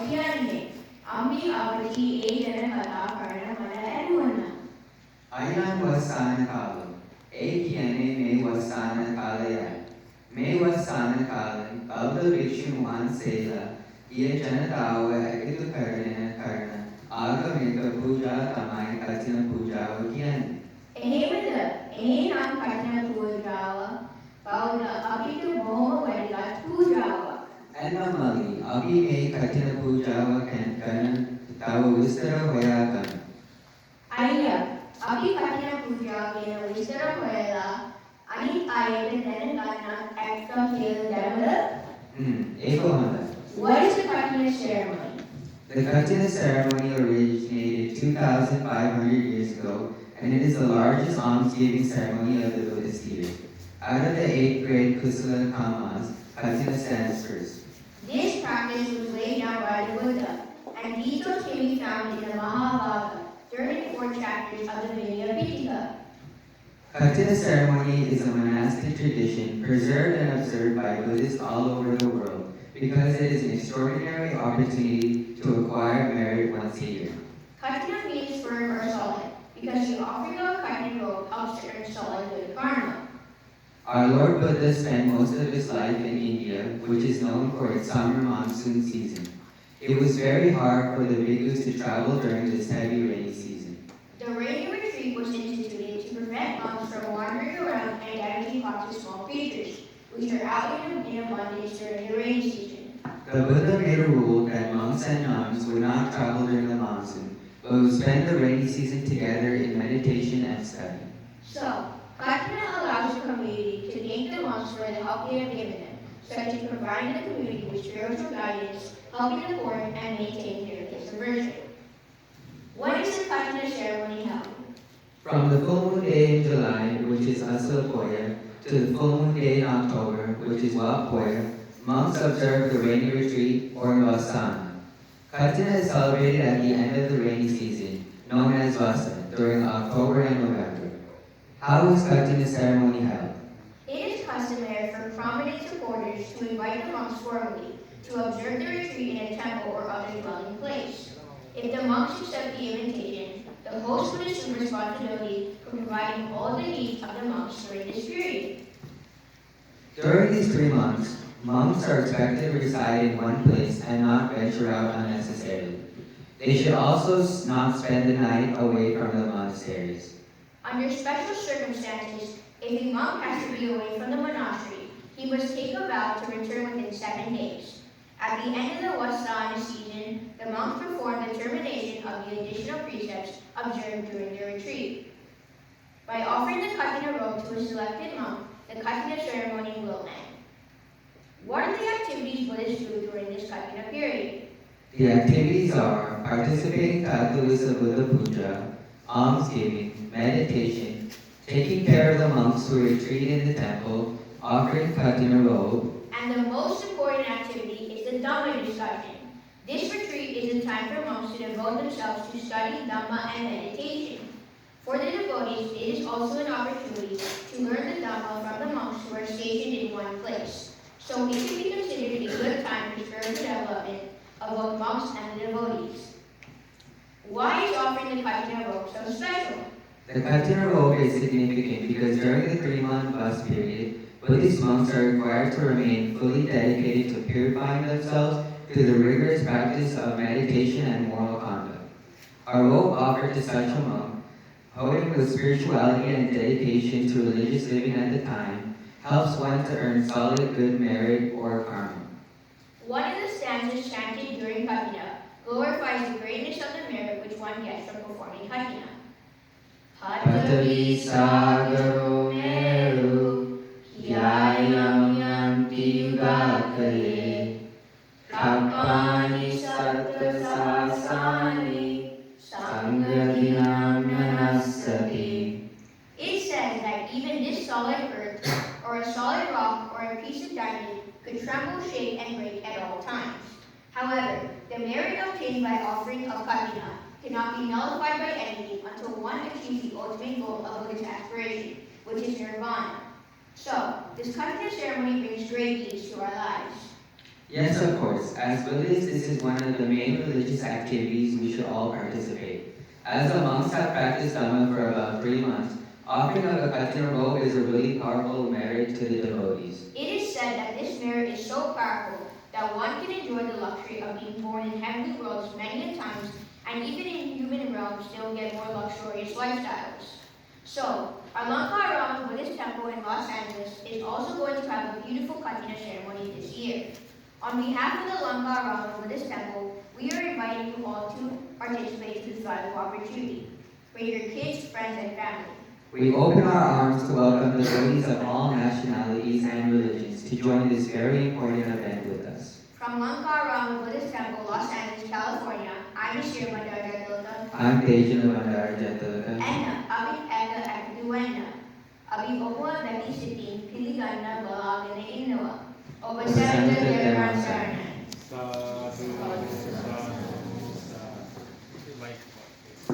කියන්නේ අපි අවදි ඒ ගැන කතා කරන මට ඇහුණා. Ayan wasana kalan. Kiane may wasana kalayan. May wasana kalan. Kalda Vishuman Sela. Ia Janatawa Akitu Karna. Aga Mika Puja Tamai Katina Pooja Kian. එහෙමද? එහෙනම් කටින පූජාව බෞද්ධ අපිට බොහොම වැදගත් පූජාවක්. And normally, Abi may Katina Pooja can Tawa Wistara Hoyakan. අයියා අපි කටින පූජාව ගැන විස්තර හොයලා අනිත් අයට දැනගන්න ඇක්ටම් කියලා දැනගල. Eko Handa. What is the Katina ceremony? The Katina ceremony originated 2,500 years ago, and it is the largest almsgiving ceremony of the Buddhist year. Out of the 8 great Kusala Kammas, Katina stands first. This practice was laid down by the Buddha, and details can be found in the Mahabharata, 34 chapters of the Vinaya. Katina ceremony is a monastic tradition preserved and observed by Buddhists all over the world because it is an extraordinary opportunity to acquire merit once a year. Katina means firm or solid because the offering of Katina robe helps to earn solid good karma. Our Lord Buddha spent most of his life in India, which is known for its summer monsoon season. It was very hard for the bhikkhus to travel during this heavy rainy season. The rainy retreat was instituted to prevent monks from wandering around and damaging crops of small creatures, which are out in abundance during the rainy season. The Buddha made a rule that monks and nuns would not travel during the monsoon, but would spend the rainy season together in meditation and study. So, Katina allows the community to thank the monks for the help they have given them, such as providing the community with spiritual guidance, helping the poor, and maintaining their place of worship. When is the Katina ceremony held? From the full moon day in July, which is Asapoya, to the full moon day in October, which is Wapoya, monks observe the rainy retreat or Vasana. Katina is celebrated at the end of the rainy season, known as Vasa, during October and November. How is Katina ceremony held? It is customary for prominent supporters to invite the monks formally to observe the retreat in a temple or other dwelling place. If the monks accept the invitation, the host would assume responsibility for providing all the needs of the monks during this period. During these 3 months, monks are expected to reside in one place and not venture out unnecessarily. They should also not spend the night away from the monasteries. Under special circumstances, if a monk has to be away from the monastery, he must take a vow to return within 7 days. At the end of the Vasana season, the monks perform the termination of the additional precepts observed during the retreat. By offering the Katina robe to a selected monk, the Katina ceremony will end. What are the activities Buddhists do during this Katina period? The activities are participating in Kathalisa Buddha Puja, almsgiving, meditation, taking care of the monks who retreat in the temple, offering Katina robe, and the most important activity is the Dhamma discussion. This retreat is a time for monks to devote themselves to study Dhamma and meditation. For the devotees, it is also an opportunity to learn the Dhamma from the monks who are stationed in one place. So it should be considered a good time for spiritual development of both monks and the devotees. Why is offering the Katina robe so special? The Katina robe is significant because during the 3-month fast period, Buddhist monks are required to remain fully dedicated to purifying themselves through the rigorous practice of meditation and moral conduct. A robe offered to such a monk, holding with spirituality and dedication to religious living at the time, helps one to earn solid good merit or karma. One of the stanzas chanted during Katina glorifies the greatness of the merit which one gets from performing Katina. Patavi sagaro meru yayam yanti yugakale kapani satta sasani sangadinam nanasati. It says that even this solid earth or a solid rock or a piece of diamond could tremble, shake, and break at all times. However, the merit obtained by offering of Katina cannot be nullified by anything until one achieves the ultimate goal of Buddhist aspiration, which is nirvana. So, this Katina ceremony brings great ease to our lives. Yes, of course. As Buddhists, this is one of the main religious activities we should all participate. As the monks have practiced Dhamma for about 3 months, offering up a Katina robe is a really powerful merit to the devotees. It is said that this merit is so powerful that one can enjoy the luxury of being born in heavenly worlds many a times, and even in human realms still get more luxurious lifestyles. So, our Lankarama Buddhist Temple in Los Angeles is also going to have a beautiful Katina ceremony this year. On behalf of the Lankarama Buddhist Temple, we are inviting you all to participate in this valuable opportunity. Bring your kids, friends, and family. We open our arms to welcome devotees of all nationalities and religions to join this very important event with us. From Lankarama Buddhist Temple, Los Angeles, California, I'm Yasiru and I'm Thejana and Abhi Eka Akaduena. Abhi Opa Beki Sitin, Piligana Balagana Inoa. Obasanda Deraman Sarana. Sadhu, sadhu, sadhu.